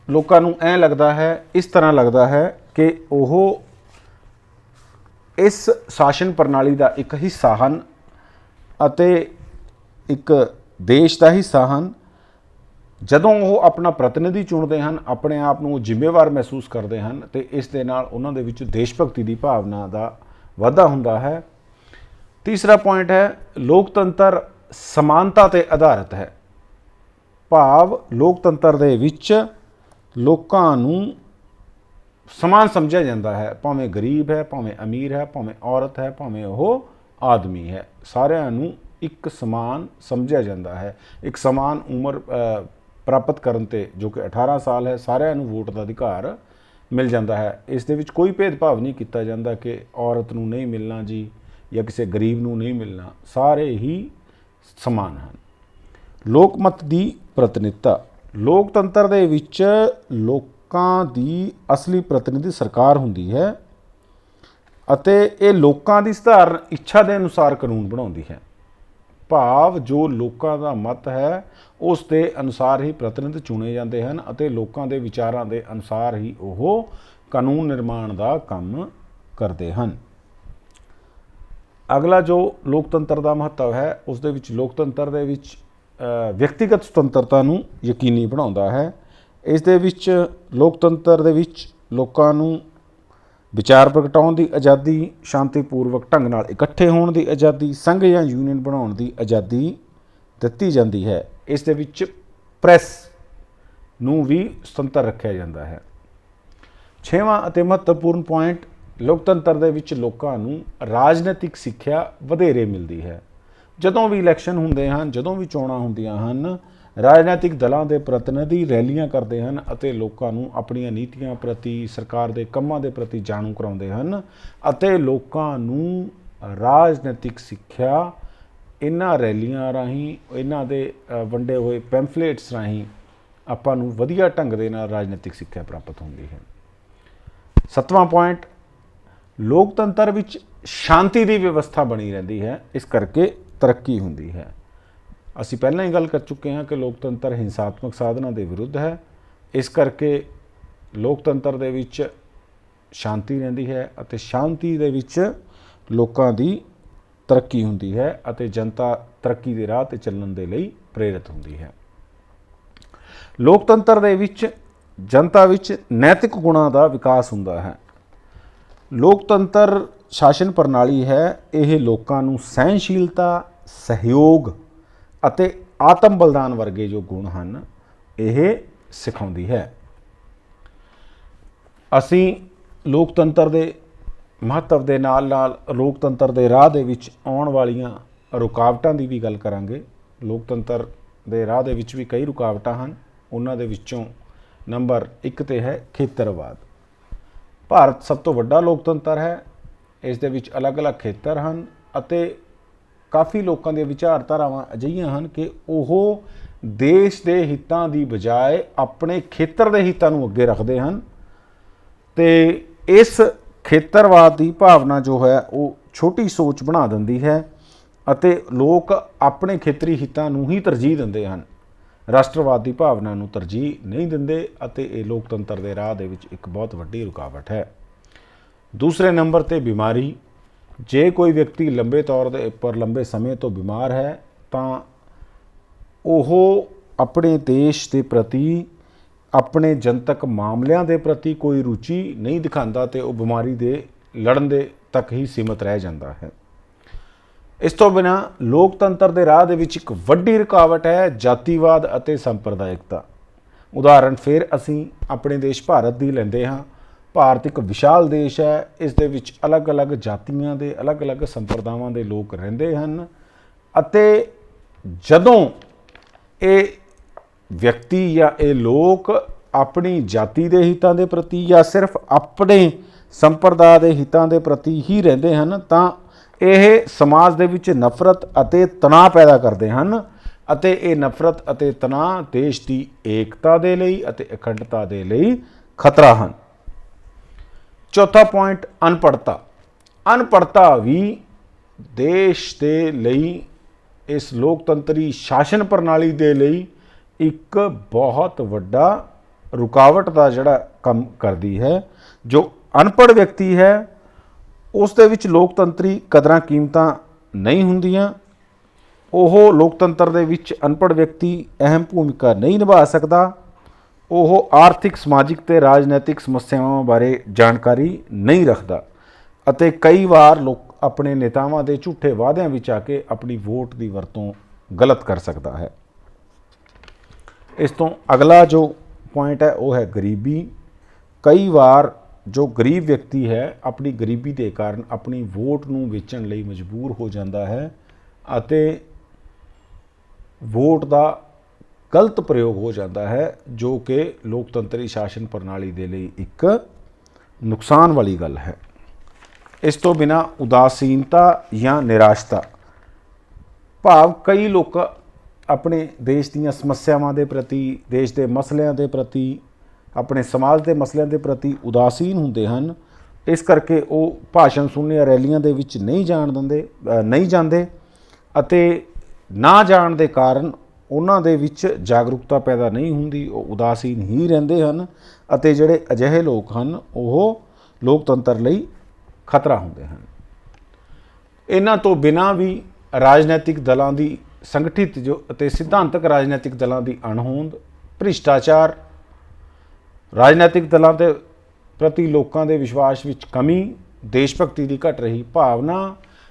Speaker 1: ਲੋਕਾਂ ਨੂੰ ਐਂ ਲੱਗਦਾ ਹੈ, ਇਸ ਤਰ੍ਹਾਂ ਲੱਗਦਾ ਹੈ ਕਿ ਉਹ ਇਸ ਸ਼ਾਸਨ ਪ੍ਰਣਾਲੀ ਦਾ ਇੱਕ ਹਿੱਸਾ ਹਨ ਅਤੇ ਇੱਕ ਦੇਸ਼ ਦਾ ਹਿੱਸਾ ਹਨ। ਜਦੋਂ ਉਹ ਆਪਣਾ ਪ੍ਰਤੀਨਿਧੀ ਚੁਣਦੇ ਹਨ, ਆਪਣੇ ਆਪ ਨੂੰ ਜ਼ਿੰਮੇਵਾਰ ਮਹਿਸੂਸ ਕਰਦੇ ਹਨ ਅਤੇ ਇਸ ਦੇ ਨਾਲ ਉਹਨਾਂ ਦੇ ਵਿੱਚ ਦੇਸ਼ ਭਗਤੀ ਦੀ ਭਾਵਨਾ ਦਾ ਵਾਧਾ ਹੁੰਦਾ ਹੈ। ਤੀਸਰਾ ਪੁਆਇੰਟ ਹੈ, ਲੋਕਤੰਤਰ ਸਮਾਨਤਾ 'ਤੇ ਆਧਾਰਿਤ ਹੈ। ਭਾਵ ਲੋਕਤੰਤਰ ਦੇ ਵਿੱਚ ਲੋਕਾਂ ਨੂੰ ਸਮਾਨ ਸਮਝਿਆ ਜਾਂਦਾ ਹੈ, ਭਾਵੇਂ ਗਰੀਬ ਹੈ, ਭਾਵੇਂ ਅਮੀਰ ਹੈ, ਭਾਵੇਂ ਔਰਤ ਹੈ, ਭਾਵੇਂ ਉਹ ਆਦਮੀ ਹੈ, ਸਾਰਿਆਂ ਨੂੰ ਇੱਕ ਸਮਾਨ ਸਮਝਿਆ ਜਾਂਦਾ ਹੈ। ਇੱਕ ਸਮਾਨ ਉਮਰ ਪ੍ਰਾਪਤ ਕਰਨ 'ਤੇ, ਜੋ ਕਿ 18 ਸਾਲ ਹੈ, ਸਾਰਿਆਂ ਨੂੰ ਵੋਟ ਦਾ ਅਧਿਕਾਰ ਮਿਲ ਜਾਂਦਾ ਹੈ। ਇਸ ਦੇ ਵਿੱਚ ਕੋਈ ਭੇਦਭਾਵ ਨਹੀਂ ਕੀਤਾ ਜਾਂਦਾ ਕਿ ਔਰਤ ਨੂੰ ਨਹੀਂ ਮਿਲਣਾ ਜੀ ਜਾਂ ਕਿਸੇ ਗਰੀਬ ਨੂੰ ਨਹੀਂ ਮਿਲਣਾ, ਸਾਰੇ ਹੀ ਸਮਾਨ ਹਨ। ਲੋਕਮਤ ਦੀ ਪ੍ਰਤੀਨਿਧਤਾ। ਲੋਕਤੰਤਰ ਦੇ ਵਿੱਚ ਲੋਕਾਂ ਦੀ ਅਸਲੀ ਪ੍ਰਤੀਨਿਧੀ ਸਰਕਾਰ ਹੁੰਦੀ ਹੈ ਅਤੇ ਇਹ ਲੋਕਾਂ ਦੀ ਸਧਾਰਨ ਇੱਛਾ ਦੇ ਅਨੁਸਾਰ ਕਾਨੂੰਨ ਬਣਾਉਂਦੀ ਹੈ। ਭਾਵ ਜੋ ਲੋਕਾਂ ਦਾ ਮਤ ਹੈ ਉਸ ਦੇ ਅਨੁਸਾਰ ਹੀ ਪ੍ਰਤੀਨਿਧ ਚੁਣੇ ਜਾਂਦੇ ਹਨ ਅਤੇ ਲੋਕਾਂ ਦੇ ਵਿਚਾਰਾਂ ਦੇ ਅਨੁਸਾਰ ਹੀ ਉਹ ਕਾਨੂੰਨ ਨਿਰਮਾਣ ਦਾ ਕੰਮ ਕਰਦੇ ਹਨ। ਅਗਲਾ ਜੋ ਲੋਕਤੰਤਰ ਦਾ ਮਹੱਤਵ ਹੈ ਉਸ ਦੇ ਵਿੱਚ ਲੋਕਤੰਤਰ ਦੇ ਵਿੱਚ ਵਿਅਕਤੀਗਤ ਸੁਤੰਤਰਤਾ ਨੂੰ ਯਕੀਨੀ ਬਣਾਉਂਦਾ ਹੈ। ਇਸ ਦੇ ਵਿੱਚ ਲੋਕਤੰਤਰ ਦੇ ਵਿੱਚ ਲੋਕਾਂ ਨੂੰ ਵਿਚਾਰ ਪ੍ਰਗਟਾਉਣ ਦੀ ਆਜ਼ਾਦੀ, ਸ਼ਾਂਤੀਪੂਰਵਕ ਢੰਗ ਨਾਲ ਇਕੱਠੇ ਹੋਣ ਦੀ ਆਜ਼ਾਦੀ, ਸੰਘ ਜਾਂ ਯੂਨੀਅਨ ਬਣਾਉਣ ਦੀ ਆਜ਼ਾਦੀ ਦਿੱਤੀ ਜਾਂਦੀ ਹੈ। ਇਸ ਦੇ ਵਿੱਚ ਪ੍ਰੈਸ ਨੂੰ ਵੀ ਸੁਤੰਤਰ ਰੱਖਿਆ ਜਾਂਦਾ ਹੈ। 6ਵਾਂ ਅਤੇ ਮਹੱਤਵਪੂਰਨ ਪੁਆਇੰਟ, ਲੋਕਤੰਤਰ ਦੇ ਵਿੱਚ ਲੋਕਾਂ ਨੂੰ ਰਾਜਨੀਤਿਕ ਸਿੱਖਿਆ ਵਧੇਰੇ ਮਿਲਦੀ ਹੈ। ਜਦੋਂ ਵੀ ਇਲੈਕਸ਼ਨ ਹੁੰਦੇ ਹਨ, ਜਦੋਂ ਵੀ ਚੋਣਾਂ ਹੁੰਦੀਆਂ ਹਨ, ਰਾਜਨੀਤਿਕ ਦਲਾਂ ਦੇ ਪ੍ਰਤੀਨਿਧੀ ਰੈਲੀਆਂ ਕਰਦੇ ਹਨ ਅਤੇ ਲੋਕਾਂ ਨੂੰ ਆਪਣੀਆਂ ਨੀਤੀਆਂ ਪ੍ਰਤੀ, ਸਰਕਾਰ ਦੇ ਕੰਮਾਂ ਦੇ ਪ੍ਰਤੀ ਜਾਣੂ ਕਰਾਉਂਦੇ ਹਨ ਅਤੇ ਲੋਕਾਂ ਨੂੰ ਰਾਜਨੀਤਿਕ ਸਿੱਖਿਆ ਇਹਨਾਂ ਰੈਲੀਆਂ ਰਾਹੀਂ, ਇਹਨਾਂ ਦੇ ਵੰਡੇ ਹੋਏ ਪੈਂਫਲੇਟਸ ਰਾਹੀਂ ਆਪਾਂ ਨੂੰ ਵਧੀਆ ਢੰਗ ਦੇ ਨਾਲ ਰਾਜਨੀਤਿਕ ਸਿੱਖਿਆ ਪ੍ਰਾਪਤ ਹੁੰਦੀ ਹੈ। 7ਵਾਂ ਪੁਆਇੰਟ, ਲੋਕਤੰਤਰ ਵਿੱਚ ਸ਼ਾਂਤੀ ਦੀ ਵਿਵਸਥਾ ਬਣੀ ਰਹਿੰਦੀ ਹੈ, ਇਸ ਕਰਕੇ ਤਰੱਕੀ ਹੁੰਦੀ ਹੈ। ਅਸੀਂ ਪਹਿਲਾਂ ਹੀ ਗੱਲ ਕਰ ਚੁੱਕੇ ਹਾਂ ਕਿ ਲੋਕਤੰਤਰ ਹਿੰਸਾਤਮਕ ਸਾਧਨਾਂ ਦੇ ਵਿਰੁੱਧ ਹੈ। इस करके लोकतंत्र दे विच शांति रहिंदी है अते शांति दे विच लोकां दी तरक्की हुंदी है अते जनता तरक्की दे राह ते चलण दे लई प्रेरित हुंदी है। लोकतंत्र दे विच जनता विच नैतिक गुणां दा विकास हुंदा है। लोकतंत्र शासन प्रणाली है, यह लोकां नूं सहनशीलता, सहयोग अते आत्म बलिदान वर्गे जो गुण हैं यह सिखाउंदी है। असी लोकतंत्र दे महत्व दे नाल नाल लोकतंत्र दे राह दे विच आउण वालीआं रुकावटां दी भी गल करांगे। लोकतंत्र दे राह दे विच भी कई रुकावटां हन, उन्हां दे विचों नंबर 1 ते है खेतरवाद। भारत सब तो वड्डा लोकतंत्र है, इस दे विच अलग अलग खेतर हैं अते काफ़ी लोगों दी विचारधारावां अजिहियां हन कि ओह देश के हितों की बजाय अपने खेतर के हितों नूं अगे रखते हैं ते इस खेतरवाद की भावना जो है वो छोटी सोच बना दिंदी है अते लोग अपने खेतरी हितों नूं ही तरजीह दिंदे हैं, राष्ट्रवाद की भावना नूं तरजीह नहीं दिंदे अते ये लोकतंत्र के राह दे विच एक बहुत वड्डी रुकावट है। दूसरे नंबर ते बीमारी। जे कोई व्यक्ति लंबे तौर पर लंबे समय तो बीमार है तो ओह अपने देश के प्रति, अपने जनतक मामलों के प्रति कोई रुचि नहीं दिखाता तो वह बीमारी दे लड़न दे तक ही सीमित रह जाता है। इस तो बिना लोकतंत्र के राह दे विच एक वड्डी रुकावट है जातिवाद अते संप्रदायिकता। उदाहरण फिर असी अपने देश भारत की लैंदे हाँ। भारत एक विशाल देश है, इस दे विच अलग अलग जातियां दे अलग अलग संप्रदावां दे लोग रहिंदे हन अते जदों ये व्यक्ति या ये लोग अपनी जाति के हितों के प्रति या सिर्फ अपने संप्रदाय के हितों के प्रति ही रहिंदे हन तां यह समाज दे विच नफरत अते तनाव पैदा करते हैं अते ये नफरत अते तनाव देश की एकता दे लई अते अखंडता दे लई खतरा हैं। चौथा पॉइंट अनपढ़ता। अनपढ़ता भी देश के लई, इस लोकतंत्री शासन प्रणाली के लई एक बहुत वड्डा रुकावट का जिहड़ा काम करती है। जो अनपढ़ व्यक्ति है उस दे विच लोकतंत्री कदरां कीमतां नहीं हुंदियां। ओह लोकतंत्र दे विच अनपढ़ व्यक्ति अहम भूमिका नहीं निभा सकता। ਉਹ आर्थिक समाजिक ਤੇ राजनैतिक समस्यावां बारे जानकारी नहीं रखता ਅਤੇ कई बार लोग अपने नेतावां ਦੇ झूठे वादियां ਵਿੱਚ आ के अपनी वोट की वरतों गलत कर सकता है। इस तो अगला जो पॉइंट है वो है गरीबी। कई बार जो गरीब व्यक्ति है अपनी गरीबी के कारण अपनी वोट नूं वेचण लई मजबूर हो जाता है ਅਤੇ वोट का गलत प्रयोग हो जाता है जो कि लोकतंत्री शासन प्रणाली के लिए एक नुकसान वाली गल है। इस तो बिना उदासीनता या निराशता। भाव कई लोग अपने देश दी समस्यावां के प्रति, देश के मसलियां के प्रति, अपने समाज के मसलियां के प्रति उदासीन हुंदे हन। इस करके वो भाषण सुनने या रैलियां दे विच नहीं जाते अते ना जाण दे कारण उन्हां दे विच जागरूकता पैदा नहीं हुंदी, वो उदासीन ही रहिंदे हन अते जिहड़े अजिहे लोग हन वो लोकतंत्र लई खतरा हुंदे हन। इन्हां तो बिना भी राजनैतिक दलों की संगठित जो अते सिद्धांतक राजनैतिक दलों की अणहोंद, भ्रिष्टाचार, राजनैतिक दलों के प्रति लोगों के विश्वास विच कमी, देशभक्ति की घट रही भावना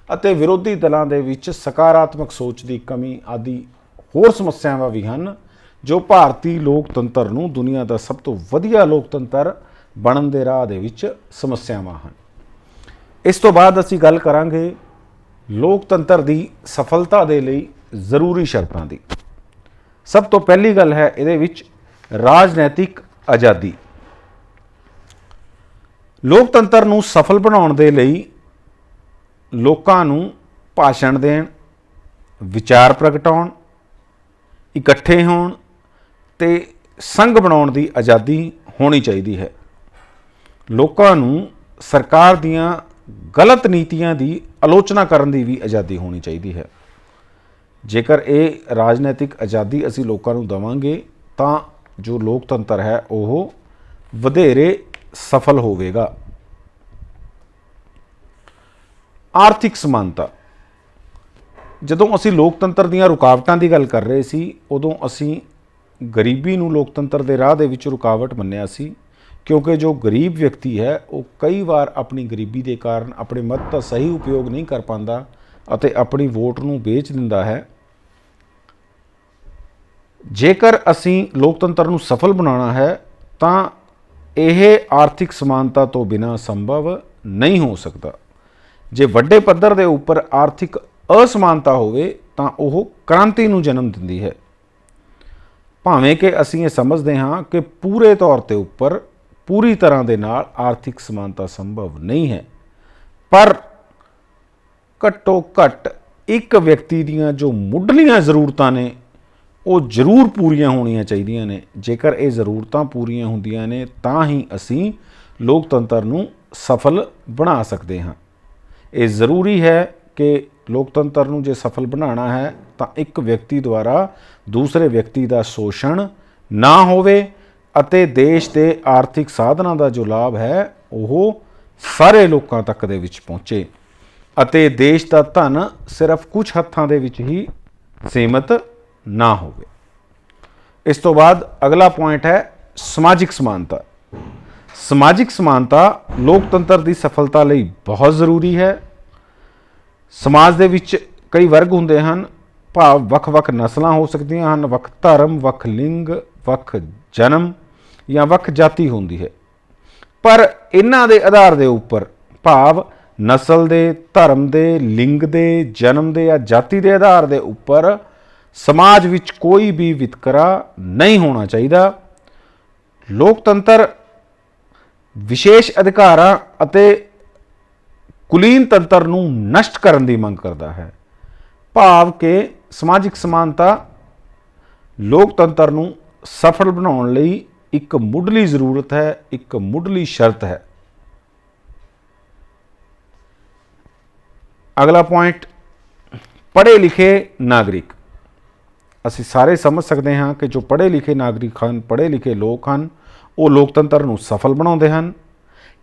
Speaker 1: अते विरोधी दलों के विच सकारात्मक सोच की कमी आदि होर समस्यावां भी हैं जो भारतीय लोकतंत्र नूं दुनिया का सब तो वधिया लोकतंत्र बनन दे राह दे विच समस्यावां हैं। इस तो बाद असीं गल करांगे लोकतंत्र की सफलता दे लई जरूरी शर्तां दी। सब तो पहली गल है इहदे विच राजनैतिक आज़ादी। लोकतंत्र नूं सफल बनाउण दे लई लोकां नूं भाषण देण, विचार प्रगटाउण, इकट्ठे होण ते संघ बनाउण दी आज़ादी होनी चाहिदी है। लोकां नूं सरकार दीआं गलत नीतियां दी आलोचना करन दी भी आज़ादी होनी चाहिदी है। जेकर ये राजनैतिक आज़ादी असी लोकां नूं देवांगे तां जो लोकतंत्र है वो ਵਧੇਰੇ सफल होवेगा। आर्थिक समानता, ਜਦੋਂ ਅਸੀਂ ਲੋਕਤੰਤਰ ਦੀਆਂ ਰੁਕਾਵਟਾਂ ਦੀ ਗੱਲ ਕਰ ਰਹੇ ਸੀ ਉਦੋਂ ਅਸੀਂ ਗਰੀਬੀ ਨੂੰ ਲੋਕਤੰਤਰ ਦੇ ਰਾਹ ਦੇ ਵਿੱਚ ਰੁਕਾਵਟ ਮੰਨਿਆ ਸੀ, ਕਿਉਂਕਿ ਜੋ ਗਰੀਬ ਵਿਅਕਤੀ ਹੈ ਉਹ ਕਈ ਵਾਰ ਆਪਣੀ ਗਰੀਬੀ ਦੇ ਕਾਰਨ ਆਪਣੇ ਮਤ ਦਾ ਸਹੀ ਉਪਯੋਗ ਨਹੀਂ ਕਰ ਪਾਉਂਦਾ ਅਤੇ ਆਪਣੀ ਵੋਟ ਨੂੰ ਵੇਚ ਦਿੰਦਾ ਹੈ। ਜੇਕਰ ਅਸੀਂ ਲੋਕਤੰਤਰ ਨੂੰ ਸਫਲ ਬਣਾਉਣਾ ਹੈ ਤਾਂ ਇਹ ਆਰਥਿਕ ਸਮਾਨਤਾ ਤੋਂ ਬਿਨਾਂ ਸੰਭਵ ਨਹੀਂ ਹੋ ਸਕਦਾ। ਜੇ ਵੱਡੇ ਪੱਧਰ ਦੇ ਉੱਪਰ ਆਰਥਿਕ ਅਸਮਾਨਤਾ ਹੋਵੇ ਤਾਂ ਉਹ ਕ੍ਰਾਂਤੀ ਨੂੰ ਜਨਮ ਦਿੰਦੀ ਹੈ। ਭਾਵੇਂ ਕਿ ਅਸੀਂ ਇਹ ਸਮਝਦੇ ਹਾਂ ਕਿ ਪੂਰੇ ਤੌਰ ਤੇ ਉੱਪਰ ਪੂਰੀ ਤਰ੍ਹਾਂ ਦੇ ਨਾਲ ਆਰਥਿਕ ਸਮਾਨਤਾ ਸੰਭਵ ਨਹੀਂ ਹੈ, ਪਰ ਘੱਟੋ ਘੱਟ ਇੱਕ ਵਿਅਕਤੀ ਦੀਆਂ ਜੋ ਮੁੱਢਲੀਆਂ ਜ਼ਰੂਰਤਾਂ ਨੇ ਉਹ ਜ਼ਰੂਰ ਪੂਰੀਆਂ ਹੋਣੀਆਂ ਚਾਹੀਦੀਆਂ ਨੇ। ਜੇਕਰ ਇਹ ਜ਼ਰੂਰਤਾਂ ਪੂਰੀਆਂ ਹੁੰਦੀਆਂ ਨੇ ਤਾਂ ਹੀ ਅਸੀਂ ਲੋਕਤੰਤਰ ਨੂੰ ਸਫਲ ਬਣਾ ਸਕਦੇ ਹਾਂ। ਇਹ ਜ਼ਰੂਰੀ ਹੈ ਕਿ ਲੋਕਤੰਤਰ ਨੂੰ ਜੇ ਸਫਲ ਬਣਾਉਣਾ ਹੈ ਤਾਂ ਇੱਕ ਵਿਅਕਤੀ ਦੁਆਰਾ ਦੂਸਰੇ ਵਿਅਕਤੀ ਦਾ ਸ਼ੋਸ਼ਣ ਨਾ ਹੋਵੇ ਅਤੇ ਦੇਸ਼ ਦੇ ਆਰਥਿਕ ਸਾਧਨਾਂ ਦਾ ਜੋ ਲਾਭ ਹੈ ਉਹ ਸਾਰੇ ਲੋਕਾਂ ਤੱਕ ਦੇ ਵਿੱਚ ਪਹੁੰਚੇ ਅਤੇ ਦੇਸ਼ ਦਾ ਧਨ ਸਿਰਫ ਕੁਝ ਹੱਥਾਂ ਦੇ ਵਿੱਚ ਹੀ ਸੀਮਿਤ ਨਾ ਹੋਵੇ। ਇਸ ਤੋਂ ਬਾਅਦ ਅਗਲਾ ਪੁਆਇੰਟ ਹੈ ਸਮਾਜਿਕ ਸਮਾਨਤਾ। ਸਮਾਜਿਕ ਸਮਾਨਤਾ ਲੋਕਤੰਤਰ ਦੀ ਸਫਲਤਾ ਲਈ ਬਹੁਤ ਜ਼ਰੂਰੀ ਹੈ। ਸਮਾਜ ਦੇ ਵਿੱਚ ਕਈ ਵਰਗ ਹੁੰਦੇ ਹਨ, ਭਾਵ ਵੱਖ-ਵੱਖ ਨਸਲਾਂ ਹੋ ਸਕਦੀਆਂ ਹਨ, ਵੱਖ ਧਰਮ, ਵੱਖ ਲਿੰਗ, ਵੱਖ ਜਨਮ ਜਾਂ ਵੱਖ ਜਾਤੀ ਹੁੰਦੀ ਹੈ, ਪਰ ਇਹਨਾਂ ਦੇ ਆਧਾਰ ਦੇ ਉੱਪਰ ਭਾਵ ਨਸਲ ਦੇ, ਧਰਮ ਦੇ, ਲਿੰਗ ਦੇ, ਜਨਮ ਦੇ ਜਾਂ ਜਾਤੀ ਦੇ ਆਧਾਰ ਦੇ ਉੱਪਰ ਸਮਾਜ ਵਿੱਚ ਕੋਈ ਵੀ ਵਿਤਕਰਾ ਨਹੀਂ ਹੋਣਾ ਚਾਹੀਦਾ। ਲੋਕਤੰਤਰ ਵਿਸ਼ੇਸ਼ ਅਧਿਕਾਰਾਂ ਅਤੇ ਕੁਲੀਨ ਤੰਤਰ ਨੂੰ ਨਸ਼ਟ ਕਰਨ ਦੀ ਮੰਗ ਕਰਦਾ ਹੈ, ਭਾਵ ਕਿ ਸਮਾਜਿਕ ਸਮਾਨਤਾ ਲੋਕਤੰਤਰ ਨੂੰ ਸਫਲ ਬਣਾਉਣ ਲਈ ਇੱਕ ਮੁੱਢਲੀ ਜ਼ਰੂਰਤ ਹੈ, ਇੱਕ ਮੁੱਢਲੀ ਸ਼ਰਤ ਹੈ। ਅਗਲਾ ਪੁਆਇੰਟ ਪੜ੍ਹੇ ਲਿਖੇ ਨਾਗਰਿਕ। ਅਸੀਂ ਸਾਰੇ ਸਮਝ ਸਕਦੇ ਹਾਂ ਕਿ ਜੋ ਪੜ੍ਹੇ ਲਿਖੇ ਨਾਗਰਿਕ ਹਨ, ਪੜ੍ਹੇ ਲਿਖੇ ਲੋਕ ਹਨ, ਉਹ ਲੋਕਤੰਤਰ ਨੂੰ ਸਫਲ ਬਣਾਉਂਦੇ ਹਨ।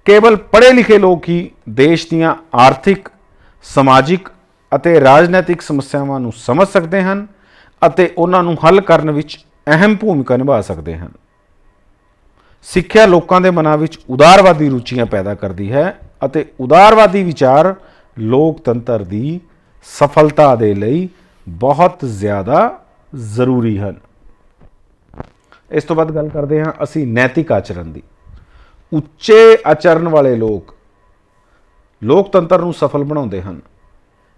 Speaker 1: ਕੇਵਲ ਪੜ੍ਹੇ ਲਿਖੇ ਲੋਕ ਹੀ ਦੇਸ਼ ਦੀਆਂ ਆਰਥਿਕ, ਸਮਾਜਿਕ ਅਤੇ ਰਾਜਨੀਤਿਕ ਸਮੱਸਿਆਵਾਂ ਨੂੰ ਸਮਝ ਸਕਦੇ ਹਨ ਅਤੇ ਉਹਨਾਂ ਨੂੰ ਹੱਲ ਕਰਨ ਵਿੱਚ ਅਹਿਮ ਭੂਮਿਕਾ ਨਿਭਾ ਸਕਦੇ ਹਨ। ਸਿੱਖਿਆ ਲੋਕਾਂ ਦੇ ਮਨਾਂ ਵਿੱਚ ਉਦਾਰਵਾਦੀ ਰੁਚੀਆਂ ਪੈਦਾ ਕਰਦੀ ਹੈ ਅਤੇ ਉਦਾਰਵਾਦੀ ਵਿਚਾਰ ਲੋਕਤੰਤਰ ਦੀ ਸਫਲਤਾ ਦੇ ਲਈ ਬਹੁਤ ਜ਼ਿਆਦਾ ਜ਼ਰੂਰੀ ਹਨ। ਇਸ ਤੋਂ ਬਾਅਦ ਗੱਲ ਕਰਦੇ ਹਾਂ ਅਸੀਂ ਨੈਤਿਕ ਆਚਰਣ ਦੀ। ਉੱਚੇ ਆਚਰਣ ਵਾਲੇ ਲੋਕ ਲੋਕਤੰਤਰ ਨੂੰ ਸਫਲ ਬਣਾਉਂਦੇ ਹਨ।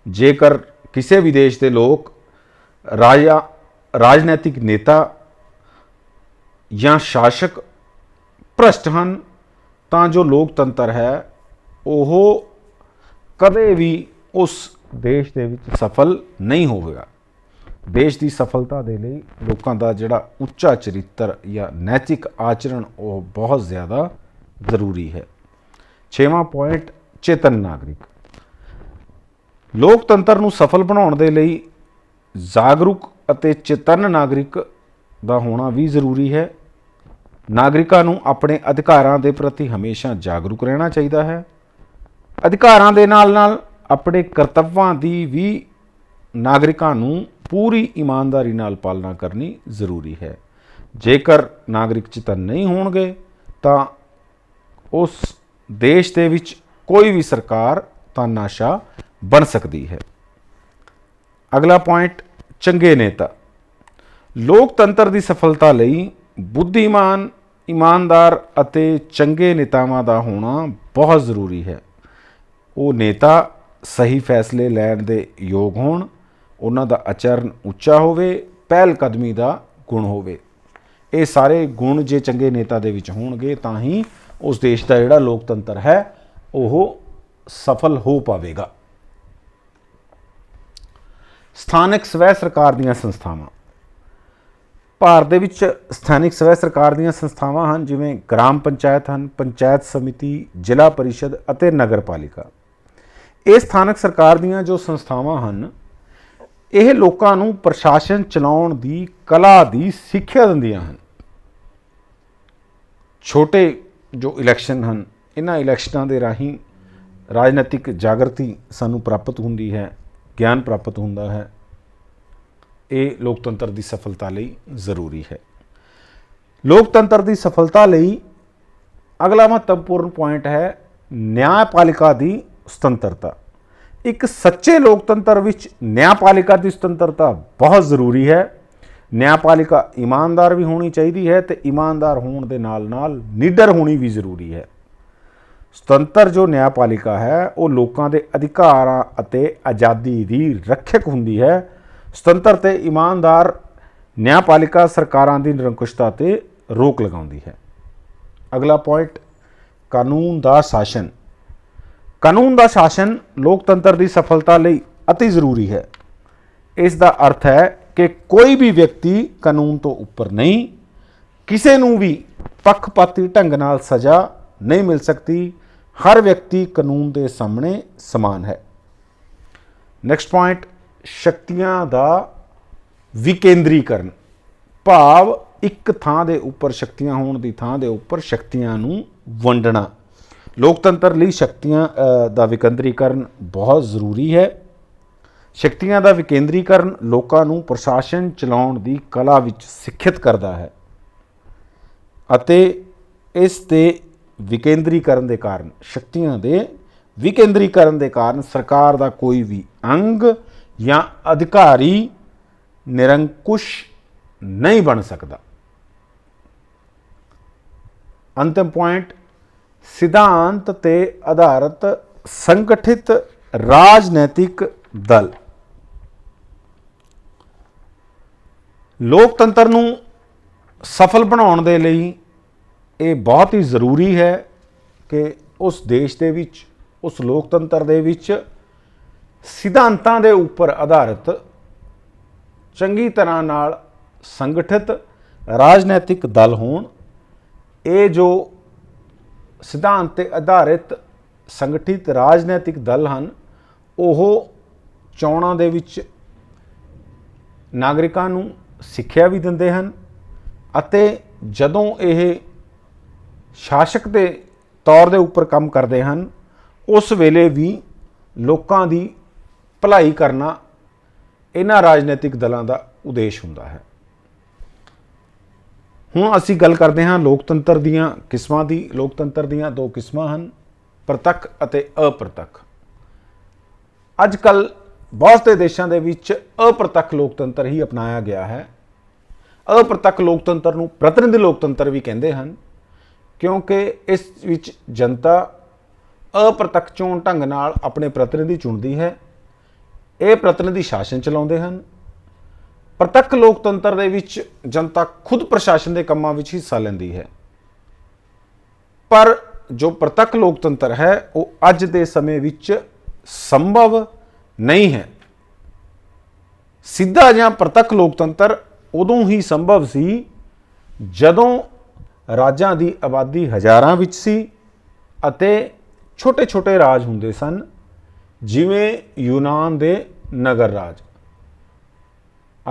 Speaker 1: ਜੇਕਰ ਕਿਸੇ ਵੀ ਦੇਸ਼ ਦੇ ਲੋਕ ਰਾਜਨੀਤਿਕ ਨੇਤਾ ਜਾਂ ਸ਼ਾਸਕ ਭ੍ਰਸ਼ਟ ਹਨ ਤਾਂ ਜੋ ਲੋਕਤੰਤਰ ਹੈ ਉਹ ਕਦੇ ਵੀ ਉਸ ਦੇਸ਼ ਦੇ ਵਿੱਚ ਸਫਲ ਨਹੀਂ ਹੋਵੇਗਾ। ਦੇਸ਼ ਦੀ ਸਫਲਤਾ ਦੇ ਲਈ ਲੋਕਾਂ ਦਾ ਜਿਹੜਾ ਉੱਚਾ ਚਰਿੱਤਰ ਜਾਂ ਨੈਤਿਕ ਆਚਰਣ ਉਹ ਬਹੁਤ ਜ਼ਿਆਦਾ ਜ਼ਰੂਰੀ ਹੈ। 6ਵਾਂ ਪੁਆਇੰਟ ਚੇਤਨ ਨਾਗਰਿਕ। ਲੋਕਤੰਤਰ ਨੂੰ ਸਫਲ ਬਣਾਉਣ ਦੇ ਲਈ ਜਾਗਰੂਕ ਅਤੇ ਚੇਤਨ ਨਾਗਰਿਕ ਦਾ ਹੋਣਾ ਵੀ ਜ਼ਰੂਰੀ ਹੈ। ਨਾਗਰਿਕਾਂ ਨੂੰ ਆਪਣੇ ਅਧਿਕਾਰਾਂ ਦੇ ਪ੍ਰਤੀ ਹਮੇਸ਼ਾ ਜਾਗਰੂਕ ਰਹਿਣਾ ਚਾਹੀਦਾ ਹੈ। ਅਧਿਕਾਰਾਂ ਦੇ ਨਾਲ ਨਾਲ ਆਪਣੇ ਕਰਤੱਵਾਂ ਦੀ ਵੀ ਨਾਗਰਿਕਾਂ ਨੂੰ ਪੂਰੀ ਇਮਾਨਦਾਰੀ ਨਾਲ ਪਾਲਣਾ ਕਰਨੀ ਜ਼ਰੂਰੀ ਹੈ। ਜੇਕਰ ਨਾਗਰਿਕ ਚੇਤਨ ਨਹੀਂ ਹੋਣਗੇ ਤਾਂ ਉਸ ਦੇਸ਼ ਦੇ ਵਿੱਚ ਕੋਈ ਵੀ ਸਰਕਾਰ ਤਾਨਾਸ਼ਾਹ ਬਣ ਸਕਦੀ ਹੈ। ਅਗਲਾ ਪੁਆਇੰਟ ਚੰਗੇ ਨੇਤਾ। ਲੋਕਤੰਤਰ ਦੀ ਸਫਲਤਾ ਲਈ ਬੁੱਧੀਮਾਨ, ਇਮਾਨਦਾਰ ਅਤੇ ਚੰਗੇ ਨੇਤਾਵਾਂ ਦਾ ਹੋਣਾ ਬਹੁਤ ਜ਼ਰੂਰੀ ਹੈ। ਉਹ ਨੇਤਾ ਸਹੀ ਫੈਸਲੇ ਲੈਣ ਦੇ ਯੋਗ ਹੋਣ, ਉਹਨਾਂ ਦਾ ਆਚਰਣ ਉੱਚਾ ਹੋਵੇ, ਪਹਿਲ ਕਦਮੀ ਦਾ ਗੁਣ ਹੋਵੇ। ਇਹ ਸਾਰੇ ਗੁਣ ਜੇ ਚੰਗੇ ਨੇਤਾ ਦੇ ਵਿੱਚ ਹੋਣਗੇ ਤਾਂ ਹੀ ਉਸ ਦੇਸ਼ ਦਾ ਜਿਹੜਾ ਲੋਕਤੰਤਰ ਹੈ ਉਹ ਸਫਲ ਹੋ ਪਾਵੇਗਾ। ਸਥਾਨਕ ਸਵੈ ਸਰਕਾਰ ਦੀਆਂ ਸੰਸਥਾਵਾਂ। ਭਾਰਤ ਦੇ ਵਿੱਚ ਸਥਾਨਕ ਸਵੈ ਸਰਕਾਰ ਦੀਆਂ ਸੰਸਥਾਵਾਂ ਹਨ, ਜਿਵੇਂ ਗ੍ਰਾਮ ਪੰਚਾਇਤ ਹਨ, ਪੰਚਾਇਤ ਸਮਿਤੀ, ਜ਼ਿਲ੍ਹਾ ਪਰਿਸ਼ਦ ਅਤੇ ਨਗਰ ਪਾਲਿਕਾ। ਇਹ ਸਥਾਨਕ ਸਰਕਾਰ ਦੀਆਂ ਜੋ ਸੰਸਥਾਵਾਂ ਹਨ ਇਹ ਲੋਕਾਂ ਨੂੰ ਪ੍ਰਸ਼ਾਸਨ ਚਲਾਉਣ ਦੀ ਕਲਾ ਦੀ ਸਿੱਖਿਆ ਦਿੰਦੀਆਂ ਹਨ। ਛੋਟੇ ਜੋ ਇਲੈਕਸ਼ਨ ਹਨ, ਇਹਨਾਂ ਇਲੈਕਸ਼ਨਾਂ ਦੇ ਰਾਹੀਂ ਰਾਜਨੀਤਿਕ ਜਾਗਰਤੀ ਸਾਨੂੰ ਪ੍ਰਾਪਤ ਹੁੰਦੀ ਹੈ, ਗਿਆਨ ਪ੍ਰਾਪਤ ਹੁੰਦਾ ਹੈ। ਇਹ ਲੋਕਤੰਤਰ ਦੀ ਸਫਲਤਾ ਲਈ ਜ਼ਰੂਰੀ ਹੈ। ਲੋਕਤੰਤਰ ਦੀ ਸਫਲਤਾ ਲਈ ਅਗਲਾ ਮਹੱਤਵਪੂਰਨ ਪੁਆਇੰਟ ਹੈ ਨਿਆਂਪਾਲਿਕਾ ਦੀ ਸੁਤੰਤਰਤਾ। ਇੱਕ ਸੱਚੇ ਲੋਕਤੰਤਰ ਵਿੱਚ ਨਿਆਂਪਾਲਿਕਾ ਦੀ ਸੁਤੰਤਰਤਾ ਬਹੁਤ ਜ਼ਰੂਰੀ ਹੈ। ਨਿਆਂਪਾਲਿਕਾ ਈਮਾਨਦਾਰ ਵੀ ਹੋਣੀ ਚਾਹੀਦੀ ਹੈ ਅਤੇ ਈਮਾਨਦਾਰ ਹੋਣ ਦੇ ਨਾਲ ਨਾਲ ਨਿਡਰ ਹੋਣੀ ਵੀ ਜ਼ਰੂਰੀ ਹੈ। ਸੁਤੰਤਰ ਜੋ ਨਿਆਂਪਾਲਿਕਾ ਹੈ ਉਹ ਲੋਕਾਂ ਦੇ ਅਧਿਕਾਰਾਂ ਅਤੇ ਆਜ਼ਾਦੀ ਦੀ ਰੱਖਿਅਕ ਹੁੰਦੀ ਹੈ। ਸੁਤੰਤਰ ਤੇ ਈਮਾਨਦਾਰ ਨਿਆਂਪਾਲਿਕਾ ਸਰਕਾਰਾਂ ਦੀ ਨਿਰੰਕੁਸ਼ਤਾ ਤੇ ਰੋਕ ਲਗਾਉਂਦੀ ਹੈ। ਅਗਲਾ ਪੁਆਇੰਟ ਕਾਨੂੰਨ ਦਾ ਸ਼ਾਸਨ। ਕਾਨੂੰਨ ਦਾ ਸ਼ਾਸਨ ਲੋਕਤੰਤਰ ਦੀ ਸਫਲਤਾ ਲਈ ਅਤੀ ਜ਼ਰੂਰੀ ਹੈ। ਇਸ ਦਾ ਅਰਥ ਹੈ ਕਿ ਕੋਈ ਵੀ ਵਿਅਕਤੀ ਕਾਨੂੰਨ ਤੋਂ ਉੱਪਰ ਨਹੀਂ, ਕਿਸੇ ਨੂੰ ਵੀ ਪੱਖਪਾਤੀ ਢੰਗ ਨਾਲ ਸਜ਼ਾ ਨਹੀਂ ਮਿਲ ਸਕਦੀ। ਹਰ ਵਿਅਕਤੀ ਕਾਨੂੰਨ ਦੇ ਸਾਹਮਣੇ ਸਮਾਨ ਹੈ। ਨੈਕਸਟ ਪੁਆਇੰਟ ਸ਼ਕਤੀਆਂ ਦਾ ਵਿਕੇਂਦਰੀਕਰਨ, ਭਾਵ ਇੱਕ ਥਾਂ ਦੇ ਉੱਪਰ ਸ਼ਕਤੀਆਂ ਹੋਣ ਦੀ ਥਾਂ ਦੇ ਉੱਪਰ ਸ਼ਕਤੀਆਂ ਨੂੰ ਵੰਡਣਾ। ਲੋਕਤੰਤਰ ਲਈ ਸ਼ਕਤੀਆਂ ਦਾ ਵਿਕੇਂਦਰੀਕਰਨ ਬਹੁਤ ਜ਼ਰੂਰੀ ਹੈ। ਸ਼ਕਤੀਆਂ ਦਾ ਵਿਕੇਂਦਰੀਕਰਨ ਲੋਕਾਂ ਨੂੰ ਪ੍ਰਸ਼ਾਸਨ ਚਲਾਉਣ ਦੀ ਕਲਾ ਵਿੱਚ ਸਿੱਖਿਅਤ ਕਰਦਾ ਹੈ ਅਤੇ ਇਸ ਦੇ ਵਿਕੇਂਦਰੀਕਰਨ ਦੇ ਕਾਰਨ, ਸ਼ਕਤੀਆਂ ਦੇ ਵਿਕੇਂਦਰੀਕਰਨ ਦੇ ਕਾਰਨ ਸਰਕਾਰ ਦਾ ਕੋਈ ਵੀ ਅੰਗ ਜਾਂ ਅਧਿਕਾਰੀ ਨਿਰੰਕੁਸ਼ ਨਹੀਂ ਬਣ ਸਕਦਾ। ਅੰਤਿਮ ਪੁਆਇੰਟ ਸਿਧਾਂਤ ਤੇ ਆਧਾਰਿਤ ਸੰਗਠਿਤ ਰਾਜਨੀਤਿਕ ਦਲ। ਲੋਕਤੰਤਰ ਨੂੰ ਸਫਲ ਬਣਾਉਣ ਦੇ ਲਈ ਇਹ ਬਹੁਤ ਹੀ ਜ਼ਰੂਰੀ ਹੈ ਕਿ ਉਸ ਦੇਸ਼ ਦੇ ਵਿੱਚ, ਉਸ ਲੋਕਤੰਤਰ ਦੇ ਵਿੱਚ ਸਿਧਾਂਤਾਂ ਦੇ ਉੱਪਰ ਆਧਾਰਿਤ ਚੰਗੀ ਤਰ੍ਹਾਂ ਨਾਲ ਸੰਗਠਿਤ ਰਾਜਨੀਤਿਕ ਦਲ ਹੋਣ। ਇਹ ਜੋ ਸਿਧਾਂਤ ਤੇ ਆਧਾਰਿਤ ਸੰਗਠਿਤ ਰਾਜਨੀਤਿਕ ਦਲ ਹਨ, ਉਹ ਚੋਣਾਂ ਦੇ ਵਿੱਚ ਨਾਗਰਿਕਾਂ ਨੂੰ ਸਿੱਖਿਆ ਵੀ ਦਿੰਦੇ ਹਨ ਅਤੇ ਜਦੋਂ ਇਹ ਸ਼ਾਸਕ ਦੇ ਤੌਰ ਦੇ ਉੱਪਰ ਕੰਮ ਕਰਦੇ ਹਨ, ਉਸ ਵੇਲੇ ਵੀ ਲੋਕਾਂ ਦੀ ਭਲਾਈ ਕਰਨਾ ਇਹਨਾਂ ਰਾਜਨੀਤਿਕ ਦਲਾਂ ਦਾ ਉਦੇਸ਼ ਹੁੰਦਾ ਹੈ। ਹੁਣ ਅਸੀਂ ਗੱਲ ਕਰਦੇ ਹਾਂ ਲੋਕਤੰਤਰ ਦੀਆਂ ਕਿਸਮਾਂ ਦੀ। ਲੋਕਤੰਤਰ ਦੀਆਂ ਦੋ ਕਿਸਮਾਂ ਹਨ, ਪ੍ਰਤੱਖ ਅਤੇ ਅਪ੍ਰਤੱਖ। ਅੱਜ ਕੱਲ੍ਹ ਬਹੁਤ ਦੇ ਦੇਸ਼ਾਂ ਦੇ ਵਿੱਚ ਅਪ੍ਰਤੱਖ ਲੋਕਤੰਤਰ ਹੀ ਅਪਣਾਇਆ ਗਿਆ ਹੈ। ਅਪ੍ਰਤੱਖ ਲੋਕਤੰਤਰ ਨੂੰ ਪ੍ਰਤੀਨਿਧੀ ਲੋਕਤੰਤਰ ਵੀ ਕਹਿੰਦੇ ਹਨ, ਕਿਉਂਕਿ ਇਸ ਵਿੱਚ ਜਨਤਾ ਅਪ੍ਰਤੱਖ ਚੋਣ ਢੰਗ ਨਾਲ ਆਪਣੇ ਪ੍ਰਤੀਨਿਧੀ ਚੁਣਦੀ ਹੈ। ਇਹ ਪ੍ਰਤੀਨਿਧੀ ਸ਼ਾਸਨ ਚਲਾਉਂਦੇ ਹਨ। ਪ੍ਰਤੱਖ ਲੋਕਤੰਤਰ ਦੇ ਵਿੱਚ ਜਨਤਾ ਖੁਦ ਪ੍ਰਸ਼ਾਸਨ ਦੇ ਕੰਮਾਂ ਵਿੱਚ ਹਿੱਸਾ ਲੈਂਦੀ ਹੈ। ਪਰ ਜੋ ਪ੍ਰਤੱਖ ਲੋਕਤੰਤਰ ਹੈ ਉਹ ਅੱਜ ਦੇ ਸਮੇਂ ਵਿੱਚ ਸੰਭਵ ਨਹੀਂ ਹੈ। ਸਿੱਧਾ ਜਾਂ ਪ੍ਰਤੱਖ ਲੋਕਤੰਤਰ ਉਦੋਂ ਹੀ ਸੰਭਵ ਸੀ ਜਦੋਂ ਰਾਜਾਂ ਦੀ ਆਬਾਦੀ ਹਜ਼ਾਰਾਂ ਵਿੱਚ ਸੀ ਅਤੇ ਛੋਟੇ ਛੋਟੇ ਰਾਜ ਹੁੰਦੇ ਸਨ, ਜਿਵੇਂ ਯੂਨਾਨ ਦੇ ਨਗਰ ਰਾਜ।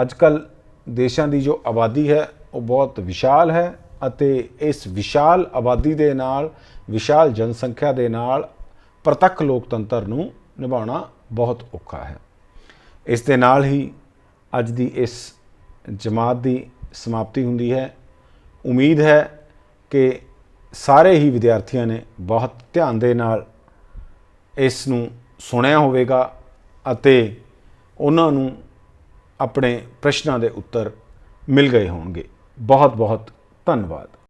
Speaker 1: ਅੱਜ ਕੱਲ੍ਹ ਦੇਸ਼ਾਂ ਦੀ ਜੋ ਆਬਾਦੀ ਹੈ ਉਹ ਬਹੁਤ ਵਿਸ਼ਾਲ ਹੈ ਅਤੇ ਇਸ ਵਿਸ਼ਾਲ ਆਬਾਦੀ ਦੇ ਨਾਲ, ਵਿਸ਼ਾਲ ਜਨਸੰਖਿਆ ਦੇ ਨਾਲ ਪ੍ਰਤੱਖ ਲੋਕਤੰਤਰ ਨੂੰ ਨਿਭਾਉਣਾ ਬਹੁਤ ਔਖਾ ਹੈ। ਇਸ ਦੇ ਨਾਲ ਹੀ ਅੱਜ ਦੀ ਇਸ ਜਮਾਤ ਦੀ ਸਮਾਪਤੀ ਹੁੰਦੀ ਹੈ। ਉਮੀਦ ਹੈ ਕਿ ਸਾਰੇ ਹੀ ਵਿਦਿਆਰਥੀਆਂ ਨੇ ਬਹੁਤ ਧਿਆਨ ਦੇ ਨਾਲ ਇਸ ਨੂੰ ਸੁਣਿਆ ਹੋਵੇਗਾ ਅਤੇ ਉਹਨਾਂ ਨੂੰ ਆਪਣੇ ਪ੍ਰਸ਼ਨਾਂ ਦੇ ਉੱਤਰ ਮਿਲ ਗਏ ਹੋਣਗੇ। ਬਹੁਤ ਬਹੁਤ ਧੰਨਵਾਦ।